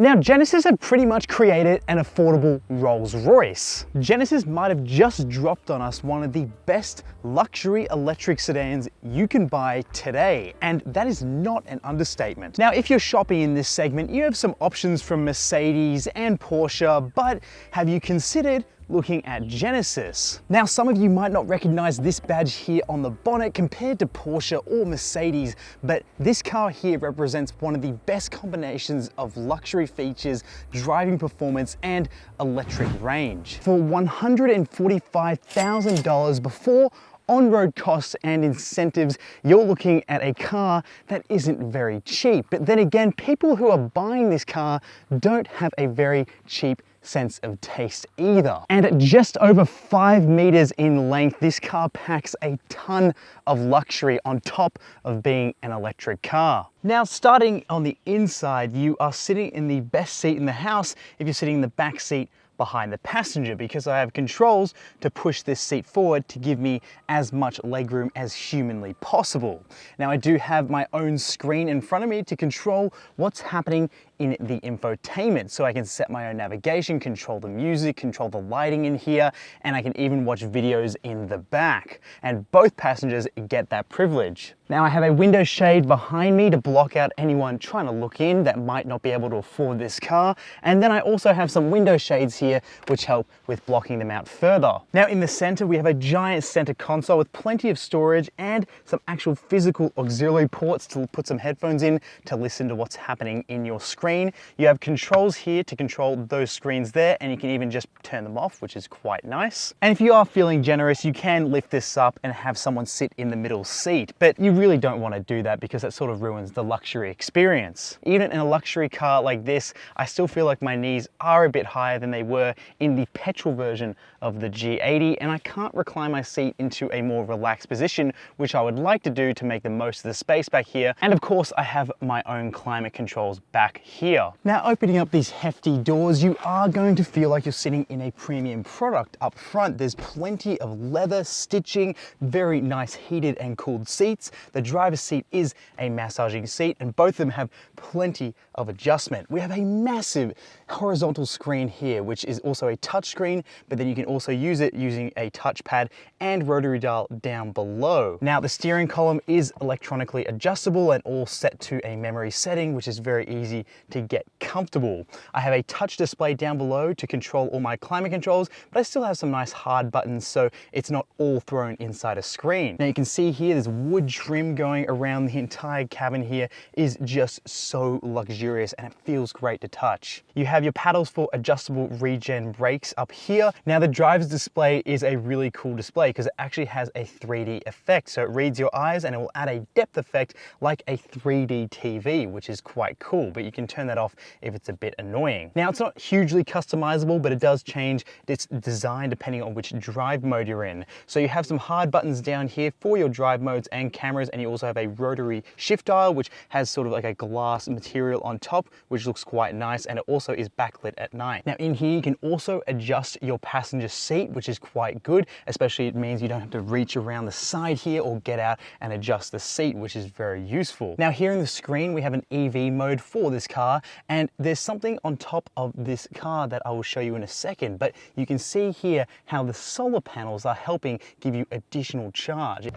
Now, Genesis have pretty much created an affordable Rolls Royce. Genesis might have just dropped on us one of the best luxury electric sedans you can buy today, and that is not an understatement. Now, if you're shopping in this segment, you have some options from Mercedes and Porsche, but have you considered looking at Genesis? Now, some of you might not recognize this badge here on the bonnet compared to Porsche or Mercedes, but this car here represents one of the best combinations of luxury features, driving performance, and electric range. For $145,000 before on-road costs and incentives, you're looking at a car that isn't very cheap. But then again, people who are buying this car don't have a very cheap sense of taste either. And at just over 5 meters in length, this car packs a ton of luxury on top of being an electric car. Now, starting on the inside, you are sitting in the best seat in the house if you're sitting in the back seat behind the passenger, because I have controls to push this seat forward to give me as much legroom as humanly possible. Now, I do have my own screen in front of me to control what's happening in the infotainment, so I can set my own navigation, control the music, control the lighting in here, and I can even watch videos in the back. And both passengers get that privilege. Now, I have a window shade behind me to block out anyone trying to look in that might not be able to afford this car. And then I also have some window shades here which help with blocking them out further. Now, in the center, we have a giant center console with plenty of storage and some actual physical auxiliary ports to put some headphones in to listen to what's happening in your screen. You have controls here to control those screens there, and you can even just turn them off, which is quite nice. And if you are feeling generous, you can lift this up and have someone sit in the middle seat, but you really don't want to do that because that sort of ruins the luxury experience. Even in a luxury car like this, I still feel like my knees are a bit higher than they were in the petrol version of the G80, and I can't recline my seat into a more relaxed position, which I would like to do to make the most of the space back here. And of course, I have my own climate controls back here. Now, opening up these hefty doors, you are going to feel like you're sitting in a premium product up front. There's plenty of leather stitching, very nice heated and cooled seats. The driver's seat is a massaging seat, and both of them have plenty of adjustment. We have a massive horizontal screen here, which is also a touch screen, but then you can also use it using a touchpad and rotary dial down below. Now, the steering column is electronically adjustable and all set to a memory setting, which is very easy to get comfortable. I have a touch display down below to control all my climate controls, but I still have some nice hard buttons, so it's not all thrown inside a screen. Now, you can see here there's wood trim going around the entire cabin here. Is just so luxurious and it feels great to touch. You have your paddles for adjustable regen brakes up here. Now, the driver's display is a really cool display because it actually has a 3D effect. So it reads your eyes and it will add a depth effect like a 3D TV, which is quite cool, but you can turn that off if it's a bit annoying. Now, it's not hugely customizable, but it does change its design depending on which drive mode you're in. So you have some hard buttons down here for your drive modes and cameras, and you also have a rotary shift dial, which has sort of like a glass material on top, which looks quite nice, and it also is backlit at night. Now, in here, you can also adjust your passenger seat, which is quite good, especially it means you don't have to reach around the side here or get out and adjust the seat, which is very useful. Now, here in the screen, we have an EV mode for this car, and there's something on top of this car that I will show you in a second, but you can see here how the solar panels are helping give you additional charge.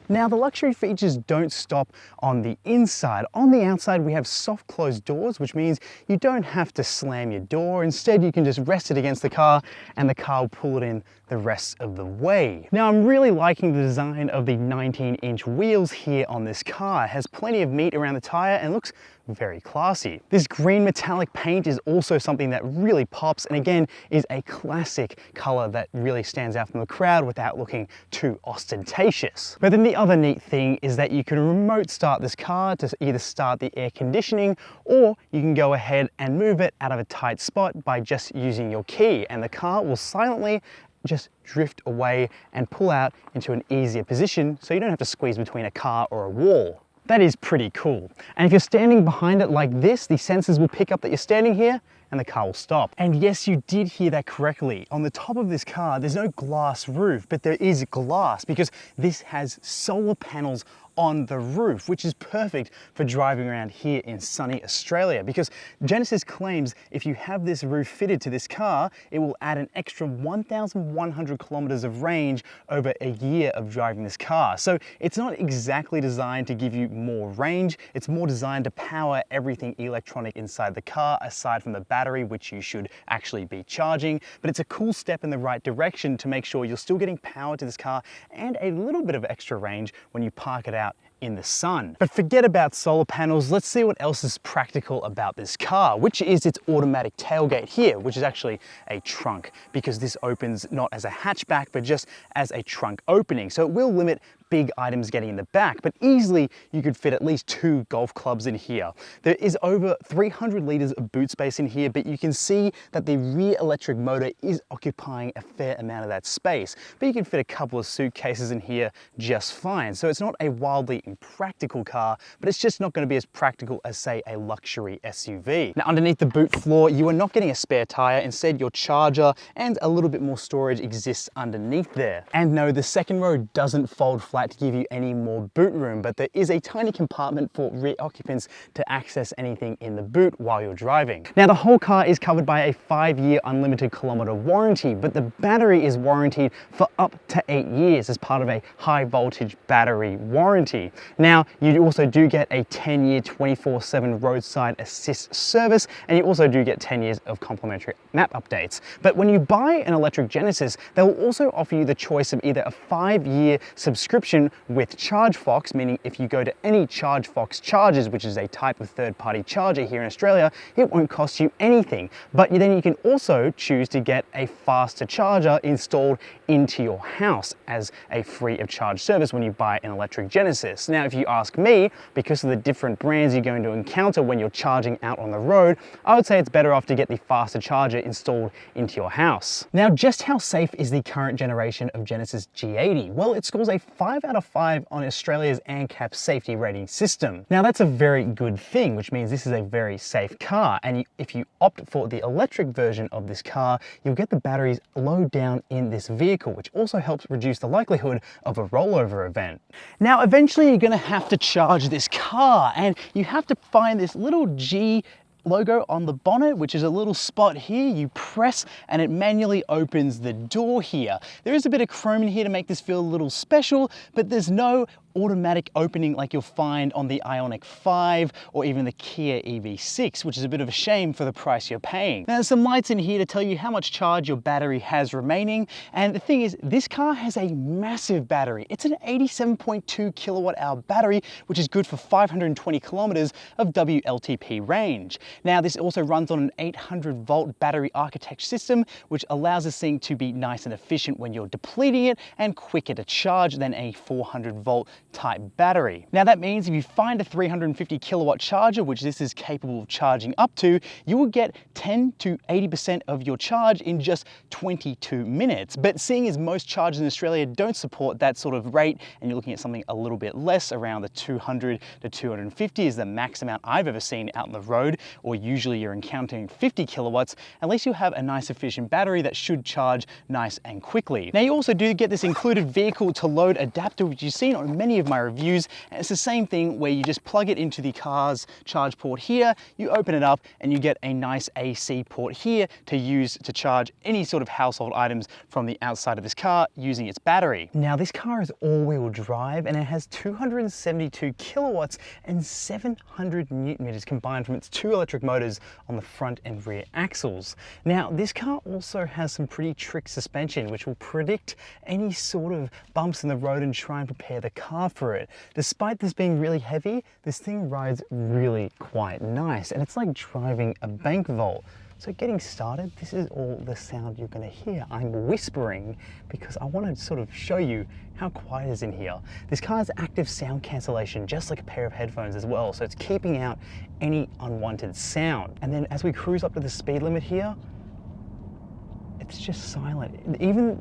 Now, the luxury features don't stop on the inside. On the outside, we have soft closed doors, which means you don't have to slam your door. Instead, you can just rest it against the car and the car will pull it in the rest of the way. Now, I'm really liking the design of the 19-inch wheels here on this car. It has plenty of meat around the tire and looks very classy. This green metallic paint is also something that really pops, and again is a classic color that really stands out from the crowd without looking too ostentatious. But then the other neat thing is that you can remote start this car to either start the air conditioning, or you can go ahead and move it out of a tight spot by just using your key, and the car will silently just drift away and pull out into an easier position, so you don't have to squeeze between a car or a wall. That is pretty cool. And if you're standing behind it like this, the sensors will pick up that you're standing here and the car will stop. And yes, you did hear that correctly. On the top of this car, there's no glass roof, but there is glass because this has solar panels on the roof, which is perfect for driving around here in sunny Australia, because Genesis claims if you have this roof fitted to this car, it will add an extra 1,100 kilometers of range over a year of driving this car. So it's not exactly designed to give you more range, it's more designed to power everything electronic inside the car, aside from the battery, which you should actually be charging. But it's a cool step in the right direction to make sure you're still getting power to this car and a little bit of extra range when you park it out in the sun. But forget about solar panels, let's see what else is practical about this car, which is its automatic tailgate here, which is actually a trunk, because this opens not as a hatchback, but just as a trunk opening. So it will limit big items getting in the back, but easily you could fit at least 2 golf clubs in here. There is over 300 liters of boot space in here, but you can see that the rear electric motor is occupying a fair amount of that space. But you can fit a couple of suitcases in here just fine. So it's not a wildly impractical car, but it's just not going to be as practical as, say, a luxury SUV. Now, underneath the boot floor, you are not getting a spare tire. Instead, your charger and a little bit more storage exists underneath there. And no, the second row doesn't fold flat to give you any more boot room, but there is a tiny compartment for rear occupants to access anything in the boot while you're driving. Now, the whole car is covered by a 5-year unlimited kilometer warranty, but the battery is warranted for up to 8 years as part of a high voltage battery warranty. Now, you also do get a 10-year 24/7 roadside assist service, and you also do get 10 years of complimentary map updates. But when you buy an electric Genesis, they will also offer you the choice of either a 5-year subscription with ChargeFox, meaning if you go to any ChargeFox chargers, which is a type of third-party charger here in Australia, it won't cost you anything. But then you can also choose to get a faster charger installed into your house as a free of charge service when you buy an electric Genesis. Now, if you ask me, because of the different brands you're going to encounter when you're charging out on the road, I would say it's better off to get the faster charger installed into your house. Now, just how safe is the current generation of Genesis G80? Well, it scores a 5 out of 5 on Australia's ANCAP safety rating system. Now, that's a very good thing, which means this is a very safe car. And if you opt for the electric version of this car, you'll get the batteries low down in this vehicle, which also helps reduce the likelihood of a rollover event. Now, eventually you're going to have to charge this car, and you have to find this little G logo on the bonnet, which is a little spot here. You press and it manually opens the door here. There is a bit of chrome in here to make this feel a little special, but there's no automatic opening like you'll find on the Ioniq 5 or even the Kia EV6, which is a bit of a shame for the price you're paying. Now, there's some lights in here to tell you how much charge your battery has remaining, and the thing is, this car has a massive battery. It's an 87.2 kilowatt hour battery, which is good for 520 kilometers of WLTP range. Now, this also runs on an 800 volt battery architecture system, which allows this thing to be nice and efficient when you're depleting it and quicker to charge than a 400 volt type battery. Now, that means if you find a 350 kilowatt charger, which this is capable of charging up to, you will get 10 to 80% of your charge in just 22 minutes. But seeing as most chargers in Australia don't support that sort of rate, and you're looking at something a little bit less, around the 200 to 250 is the max amount I've ever seen out on the road, or usually you're encountering 50 kilowatts, at least you'll have a nice efficient battery that should charge nice and quickly. Now, you also do get this included vehicle to load adapter, which you've seen on many of my reviews, and it's the same thing where you just plug it into the car's charge port here, you open it up, and you get a nice AC port here to use to charge any sort of household items from the outside of this car using its battery. Now, this car is all-wheel drive, and it has 272 kilowatts and 700 newton meters combined from its 2 electric motors on the front and rear axles. Now, this car also has some pretty trick suspension, which will predict any sort of bumps in the road and try and prepare the car for it. Despite this being really heavy, this thing rides really quite nice, and it's like driving a bank vault. So getting started, this is all the sound you're going to hear. I'm whispering because I want to sort of show you how quiet it is in here. This car has active sound cancellation, just like a pair of headphones as well, so it's keeping out any unwanted sound. And then as we cruise up to the speed limit here, it's just silent. Even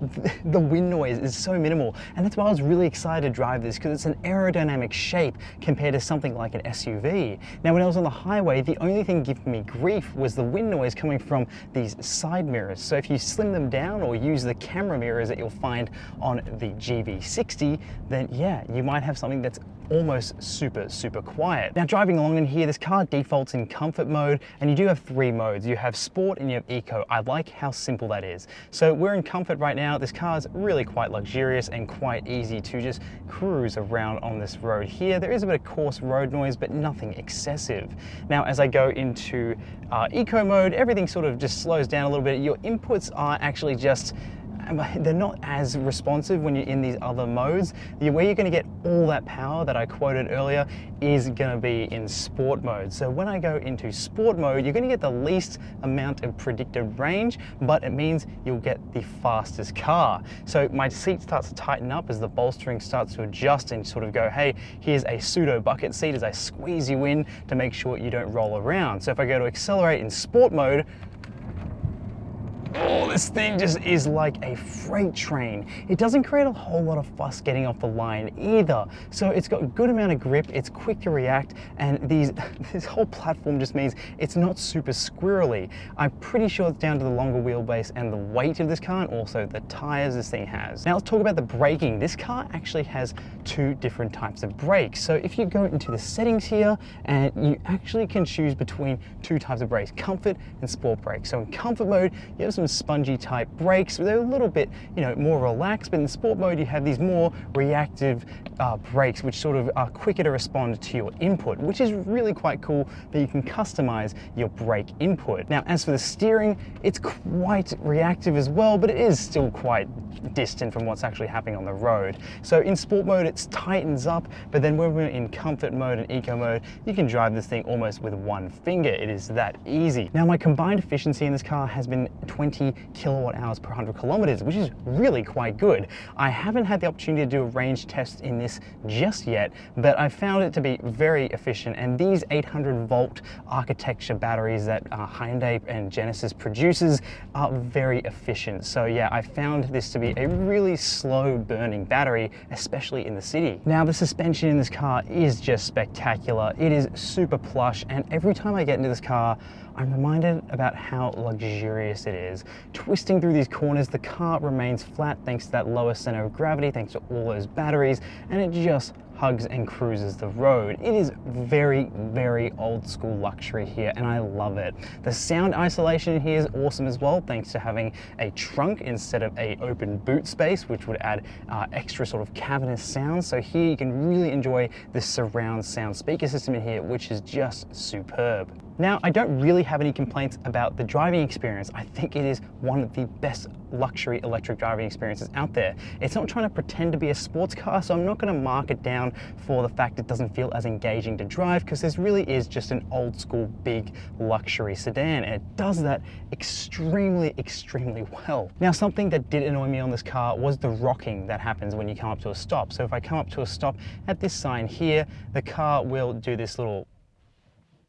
the wind noise is so minimal, and that's why I was really excited to drive this, because it's an aerodynamic shape compared to something like an SUV. Now, when I was on the highway, the only thing giving me grief was the wind noise coming from these side mirrors. So if you slim them down or use the camera mirrors that you'll find on the GV60, then yeah, you might have something that's almost super quiet. Now driving along in here, this car defaults in comfort mode, and you do have 3 modes. You have sport and you have eco. I like how simple that is. So we're in comfort right now. This car is really quite luxurious and quite easy to just cruise around on this road here. There is a bit of coarse road noise, but nothing excessive. Now as I go into eco mode, everything sort of just slows down a little bit. Your inputs are actually just, they're not as responsive when you're in these other modes. Where you're going to get all that power that I quoted earlier is going to be in sport mode. So when I go into sport mode, you're going to get the least amount of predicted range, but it means you'll get the fastest car. So my seat starts to tighten up as the bolstering starts to adjust and sort of go, hey, here's a pseudo bucket seat as I squeeze you in to make sure you don't roll around. So if I go to accelerate in sport mode, oh, this thing just is like a freight train. It doesn't create a whole lot of fuss getting off the line either. So it's got a good amount of grip, it's quick to react, and this whole platform just means it's not super squirrely. I'm pretty sure it's down to the longer wheelbase and the weight of this car, and also the tires this thing has. Now let's talk about the braking. This car actually has 2 different types of brakes. So if you go into the settings here, and you actually can choose between 2 types of brakes, comfort and sport brakes. So in comfort mode, you have some spongy type brakes. They're a little bit, more relaxed, but in sport mode you have these more reactive brakes, which sort of are quicker to respond to your input, which is really quite cool that you can customize your brake input. Now, as for the steering, it's quite reactive as well, but it is still quite distant from what's actually happening on the road. So in sport mode, it tightens up, but then when we're in comfort mode and eco mode, you can drive this thing almost with 1 finger. It is that easy. Now, my combined efficiency in this car has been 20 kilowatt hours per 100 kilometers, which is really quite good. I haven't had the opportunity to do a range test in this just yet, but I found it to be very efficient, and these 800 volt architecture batteries that Hyundai and Genesis produces are very efficient. So yeah, I found this to be a really slow burning battery, especially in the city. Now the suspension in this car is just spectacular. It is super plush, and every time I get into this car, I'm reminded about how luxurious it is. Twisting through these corners, the car remains flat thanks to that lower center of gravity, thanks to all those batteries, and it just hugs and cruises the road. It is very old school luxury here, and I love it. The sound isolation here is awesome as well, thanks to having a trunk instead of a open boot space, which would add extra sort of cavernous sounds. So here you can really enjoy this surround sound speaker system in here, which is just superb. Now, I don't really have any complaints about the driving experience. I think it is one of the best luxury electric driving experiences out there. It's not trying to pretend to be a sports car, so I'm not going to mark it down for the fact it doesn't feel as engaging to drive, because this really is just an old school big luxury sedan, and it does that extremely well. Now, something that did annoy me on this car was the rocking that happens when you come up to a stop. So if I come up to a stop at this sign here, the car will do this little,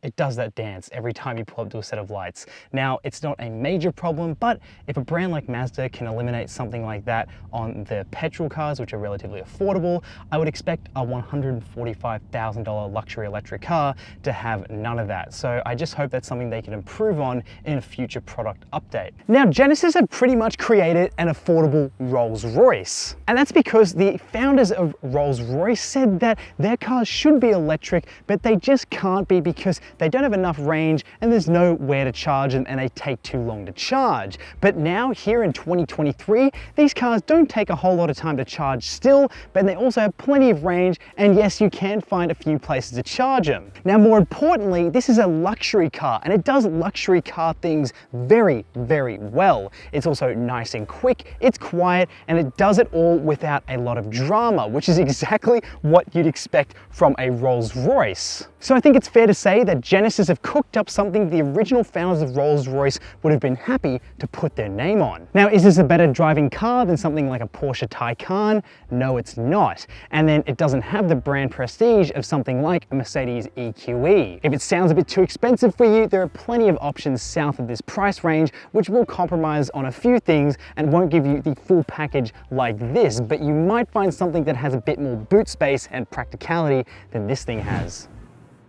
it does that dance every time you pull up to a set of lights. Now, it's not a major problem, but if a brand like Mazda can eliminate something like that on their petrol cars, which are relatively affordable, I would expect a $145,000 luxury electric car to have none of that. So I just hope that's something they can improve on in a future product update. Now, Genesis have pretty much created an affordable Rolls Royce. And that's because the founders of Rolls Royce said that their cars should be electric, but they just can't be because they don't have enough range and there's nowhere to charge them, and they take too long to charge. But now, here in 2023, these cars don't take a whole lot of time to charge still, but they also have plenty of range, and yes, you can find a few places to charge them. Now, more importantly, this is a luxury car, and it does luxury car things very well. It's also nice and quick, it's quiet, and it does it all without a lot of drama, which is exactly what you'd expect from a Rolls Royce. So I think it's fair to say that Genesis have cooked up something the original founders of Rolls Royce would have been happy to put their name on. Now, is this a better driving car than something like a Porsche Taycan? No, it's not. And then it doesn't have the brand prestige of something like a Mercedes EQE. If it sounds a bit too expensive for you, there are plenty of options south of this price range, which will compromise on a few things and won't give you the full package like this, but you might find something that has a bit more boot space and practicality than this thing has.